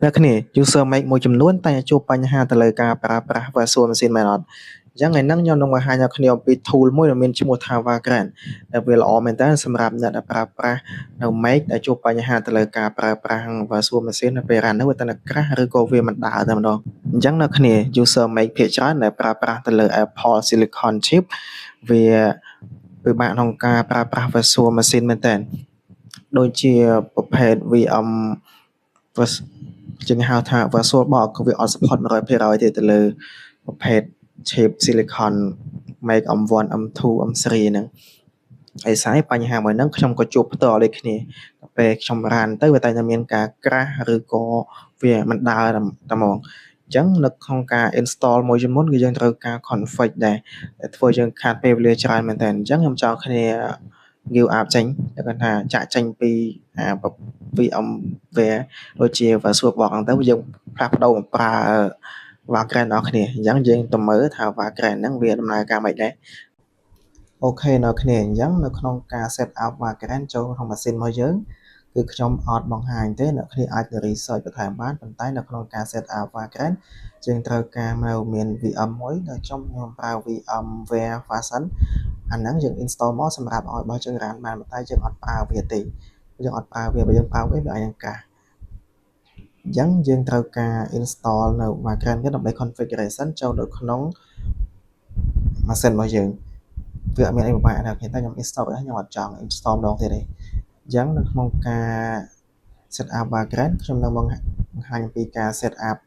នៅគ្នា user make មួយចំនួនតែងតែជួបបញ្ហាទៅលើការប្រើប្រាស់ virtual machine មែនអត់អញ្ចឹងថ្ងៃហ្នឹងខ្ញុំនឹងបង្ហាញដល់គ្នាអំពី tool មួយដែលមានឈ្មោះថា Vagrant ដែលវាល្អមែនតើសម្រាប់អ្នកដែលប្រើប្រាស់នៅ Make ដែលជួបបញ្ហាទៅលើការប្រើប្រាស់ virtual machine នៅពេល run នោះវាទៅតែ crash ឬក៏វាមិនដើរតែម្ដងអញ្ចឹងនៅគ្នា user make ភាគច្រើនដែលប្រើប្រាស់ទៅលើ Apple Silicon chip វាពិបាកក្នុងការប្រើប្រាស់ virtual machine មែនតើដូចជាប្រភេទ VM ជាងហៅថា virtual box វាអត់ support 100%ទេទៅលើប្រភេទ chip silicon make M1 M2 M3 ហ្នឹងហើយស្អីបញ្ហាមួយហ្នឹងខ្ញុំក៏ជួបផ្ទាល់ដូចគ្នាដល់ពេលខ្ញុំរានទៅវាតែមានការ crash ឬក៏វាមិនដើរតែហ្មងអញ្ចឹងនៅក្នុងការ install មួយជាមុនគឺយើងត្រូវការ config ដែរដែលធ្វើយើងខាតពេលវេលាច្រើនមែនតើអញ្ចឹងខ្ញុំចង់គ្នា give up ចេញគេថាចាក់ចេញពីVMware ដូចជា virtual box ហ្នឹងទៅយើងផ្លាស់ប្ដូរមកប្រើ Vagrant ដល់គ្នាអញ្ចឹងយើងទៅមើលថា Vagrant ហ្នឹងវាដំណើរការម៉េចដែរអូខេនៅគ្នាអញ្ចឹងនៅក្នុងការ set up Vagrant ចូលក្នុងម៉ាស៊ីនរបស់យើងគឺខ្ញុំអត់បង្ហាញទេអ្នកគ្នាអាចទៅ research បន្ថែមបានប៉ុន្តែនៅក្នុងការ set up Vagrant យើងត្រូវការមកមាន VM មួយដែលខ្ញុំប្រើ VMware Fashion អាហ្នឹងយើង install មកសម្រាប់ឲ្យរបស់យើង run បានប៉ុន្តែយើងអត់ប្រើវាទេយើងអត់ប្រើវាបើយើងប្រើវាអាចនឹងកាសអញ្ចឹងយើងត្រូវការ install នៅ Vagrant ដើម្បី configuration ចូលនៅក្នុងម៉ាស៊ីនរបស់យើងវាអត់មានអីពិបាកណាស់តែខ្ញុំ install ទៅខ្ញុំអត់ចង់ install ម្ដងទៀតទេអញ្ចឹងនៅក្នុងការ set up Vagrant ខ្ញុំនឹងបង្ហាញអំពីការ set up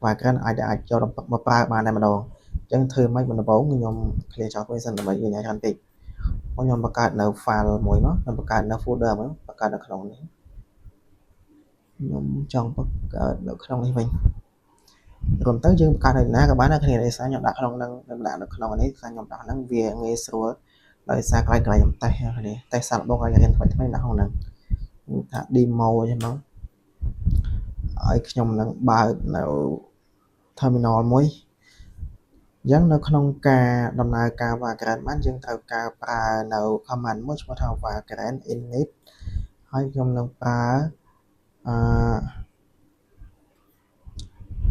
Vagrant អាចចូលមកប្រើបានតែម្ដងអញ្ចឹងធ្វើម៉េចដំបូងខ្ញុំ clear ចោលវាសិនដើម្បីយើងអាចរ៉ាន់តិចខ្ញុំបង្កើតនៅ file មួយមកខ្ញុំបង្កើតនៅ folder មួយបង្កើតនៅក្នុងនេះខ្ញុំចង់បង្កើតនៅក្នុងនេះវិញរួមទៅយើងបង្កើតនៅណាក៏បានដែរគ្នាដោយសារខ្ញុំដាក់ក្នុងនឹងដាក់នៅក្នុងនេះសារខ្ញុំដាក់ហ្នឹងវាងាយស្រួលដោយសារកន្លែងខ្ញុំតេស្តគ្នាតេស្តសាកល្បងឲ្យរៀនថ្មីៗដាក់ក្នុងហ្នឹងថា demo អញ្ចឹងមកឲ្យខ្ញុំនឹងបើកនៅ terminal មួយអញ្ចឹងនៅក្នុងការដំណើរការ Vagrant បានយើងត្រូវការប្រើនៅ command មួយឈ្មោះថា Vagrant init ហើយខ្ញុំនឹងប្រើ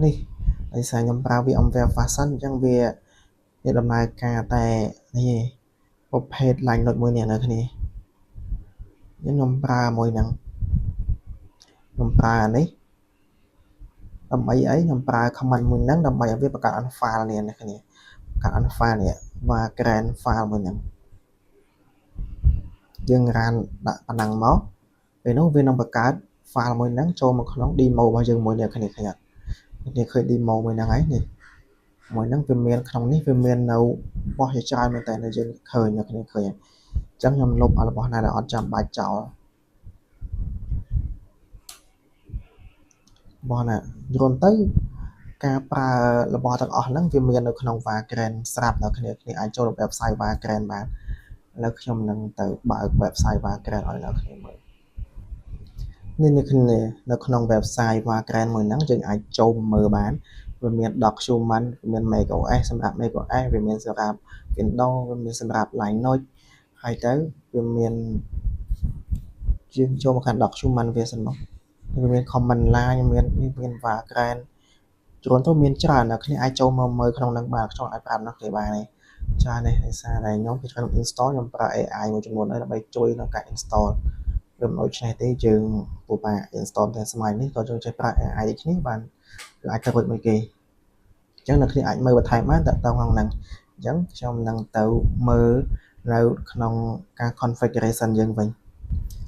នេះដោយសារខ្ញុំប្រើ VMware Fashion អញ្ចឹងវាដំណើរការតែនេះប្រភេទ line note មួយនេះនៅគ្នាខ្ញុំប្រើមួយហ្នឹងខ្ញុំប្រើអានេះដើម្បីអីខ្ញុំប្រើ command មួយហ្នឹងដើម្បីឲ្យវាបង្កើត file នេះណាគ្នាបង្កើត file នេះ Vagrant file មួយហ្នឹងយើងរានដាក់ប៉ុណ្ណឹងមកពេលនោះវានឹងបង្កើត file មួយហ្នឹងចូលមកក្នុង demo របស់យើងមួយនេះគ្នាឃើញអត់នេះឃើញ demo មួយហ្នឹងហើយនេះមួយហ្នឹងវាមានក្នុងនេះវាមាននៅរបស់ជាច្រើនមែនតើយើងឃើញនៅគ្នាឃើញអញ្ចឹងខ្ញុំលុបរបស់ណាដែលអត់ចាំបាច់ចោលរបស់ណាយល់ទៅការប្រើរបស់ទាំងអស់ហ្នឹងវាមាននៅក្នុង Vagrant ស្រាប់ដល់គ្នាអាចចូល website Vagrant បានឥឡូវខ្ញុំនឹងទៅបើក website Vagrant ឲ្យដល់គ្នាមើលនេះគ្នានៅក្នុង website Vagrant មួយហ្នឹងយើងអាចចូលមើលបានវាមាន document វាមាន macOS សម្រាប់ macOS វាមានសម្រាប់ Windows វាមានសម្រាប់ Linux ហើយទៅវាមានយើងចូលមកខាង document វាសិនមកវាមាន command line មាន Vagrant ជួនទៅមានច្រើនអ្នកគ្នាអាចចូលមកមើលក្នុងនឹងបានខ្ញុំអាចប្រាប់អ្នកគ្នាបានទេច្រើនទេដោយសារតែខ្ញុំខ្ញុំ install ខ្ញុំប្រើ AI មួយចំនួនដើម្បីជួយក្នុងការ install វាមិនដូចឆ្នេះទេយើងពិបាក install តែសម័យនេះក៏យើងចេះប្រើ AI ដូចគ្នាបានអាចទៅរួចមួយគេអញ្ចឹងអ្នកគ្នាអាចមើលបន្ថែមបានតើក្នុងហ្នឹងអញ្ចឹងខ្ញុំនឹងទៅមើលនៅក្នុងការ configuration យើងវិញ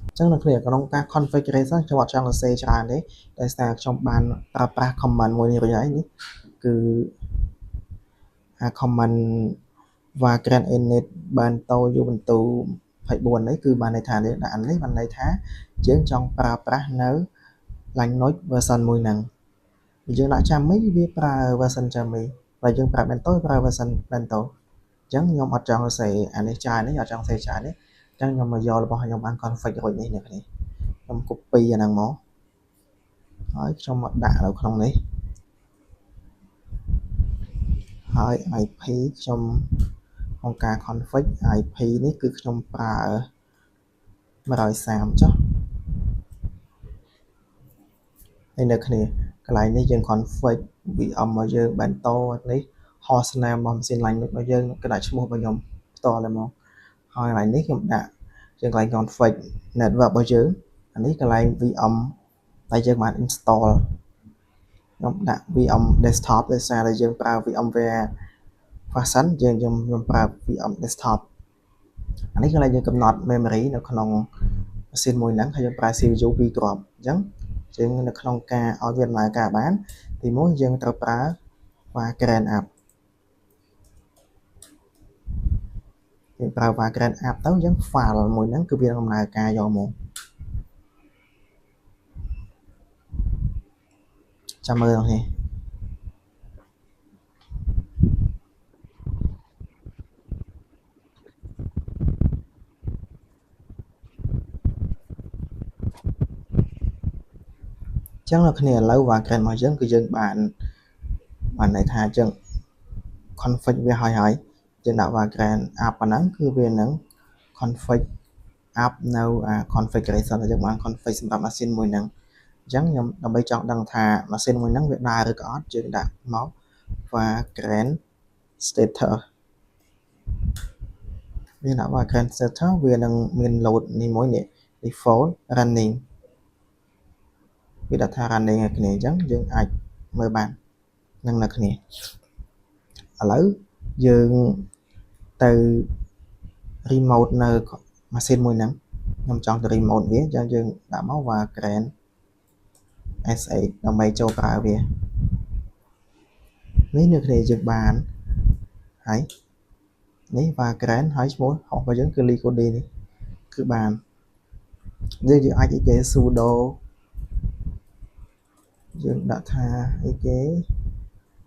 អញ្ចឹងនៅគ្នាក្នុងការ configuration ខ្ញុំអត់ចង់សរសេរច្រើនទេដោយសារខ្ញុំបានប្រើប្រាស់ command មួយនេះរួចហើយនេះគឺcommand Vagrant init bento ubuntu 24នេះគឺបានន័យថានេះដាក់នេះបានន័យថាយើងចង់ប្រើប្រាស់នៅ Linux version មួយហ្នឹងយើងដាក់ Chami វាប្រើ version Chami បើយើងប្រើ bento ប្រើ version bento អញ្ចឹងខ្ញុំអត់ចង់សរសេរអានេះច្រើននេះអត់ចង់សរសេរច្រើននេះអញ្ចឹងខ្ញុំមកយករបស់ខ្ញុំបាន config រួចនេះអ្នកនេះខ្ញុំ copy អាហ្នឹងមកហើយខ្ញុំមកដាក់នៅក្នុងនេះហើយ IP ខ្ញុំក្នុងការ config IP នេះគឺខ្ញុំប្រើ130ចុះ ហើយនៅគ្នាកន្លែងនេះយើង config VM របស់យើង bento នេះ host name របស់ machine Linux របស់យើងក៏ដាក់ឈ្មោះរបស់ខ្ញុំផ្ទាល់តែមកហើយកន្លែងនេះខ្ញុំដាក់យើងកន្លែង config network របស់យើងអានេះកន្លែង VM តែយើងបាន install ខ្ញុំដាក់ VM desktop ដោយសារតែយើងប្រើ VMware version ខ្ញុំប្រើ VM desktop អានេះកន្លែងយើងកំណត់ memory នៅក្នុង machine មួយហ្នឹងហើយយើងប្រើ CPU 2គ្រាប់អញ្ចឹងយើងនៅក្នុងការឲ្យវាដំណើរការបានទី1យើងត្រូវប្រើ Vagrant app យើងប្រើ Vagrant app ទៅយើង file មួយហ្នឹងគឺវាដំណើរការយកមកចាំមើលនេះចឹងនៅគ្នាឥឡូវ Vagrant របស់យើងគឺយើងបានន័យថាយើង config វាហើយយើងដាក់ Vagrant app ប៉ុណ្ណឹងគឺវានឹង config app នៅ configuration ដែលយើងបាន config សម្រាប់ machine មួយហ្នឹងអញ្ចឹងខ្ញុំដើម្បីចង់ដឹងថា machine មួយហ្នឹងវាដើរឬក៏អត់យើងដាក់មក Vagrant status វាដាក់ Vagrant status វានឹងមាន load នេះមួយនេះ default running វាដាក់ថា running ឲ្យគ្នាអញ្ចឹងយើងអាចមើលបាននឹងនៅគ្នាឥឡូវយើងទៅ remote នៅ machine មួយហ្នឹងខ្ញុំចង់ទៅ remote វាអញ្ចឹងយើងដាក់មក Vagrant S8 ដើម្បីចូលប្រើវានេះនៅគ្នាយើងបានហើយនេះ Vagrant ហើយឈ្មោះរបស់យើងគឺ Liquid នេះគឺបានយើងអាចគេ sudo យើងដាក់ថាអីគេ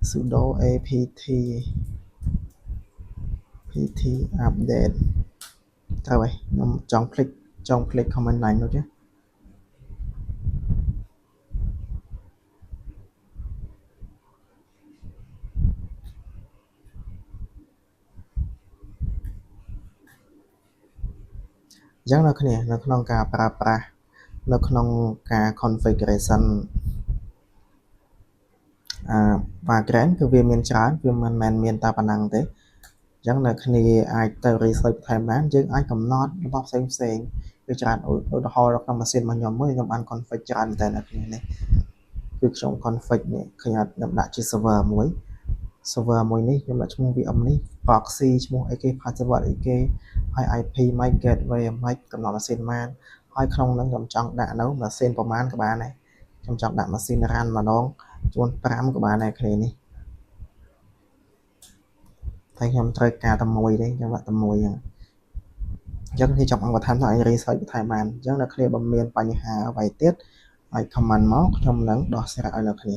sudo apt pt update ត្រូវហើយខ្ញុំចង់ click command line នោះទេអញ្ចឹងនៅគ្នានៅក្នុងការប្រើប្រាស់នៅក្នុងការ configuration Vagrant គឺវាមានច្រើនវាមិនមែនមានតែប៉ុណ្ណឹងទេអញ្ចឹងនៅគ្នាអាចទៅ research បន្ថែមបានយើងអាចកំណត់របស់ផ្សេងវាច្រើនឧទាហរណ៍ក្នុងម៉ាស៊ីនរបស់ខ្ញុំមួយខ្ញុំបាន config ច្រើនតែនៅគ្នានេះគឺខ្ញុំ config នេះខ្ញុំដាក់ជា server មួយនេះខ្ញុំដាក់ឈ្មោះ VM នេះ proxy ឈ្មោះអីគេ password អីគេហើយ IP ម៉េច gateway ម៉េចកំណត់ម៉ាស៊ីនបានហើយក្នុងហ្នឹងខ្ញុំចង់ដាក់នៅម៉ាស៊ីនប្រមាណក៏បានដែរខ្ញុំចង់ដាក់ម៉ាស៊ីន run ម្ដងចំនួន5ក៏បានដែរគ្នានេះតែខ្ញុំត្រូវការតែមួយទេខ្ញុំដាក់តែមួយអញ្ចឹងខ្ញុំចង់អង្គបន្ថែមទៅឲ្យ research បន្ថែមបានអញ្ចឹងនៅគ្នាបើមានបញ្ហាអ្វីទៀតឲ្យ comment មកខ្ញុំនឹងដោះស្រាយឲ្យនៅគ្នា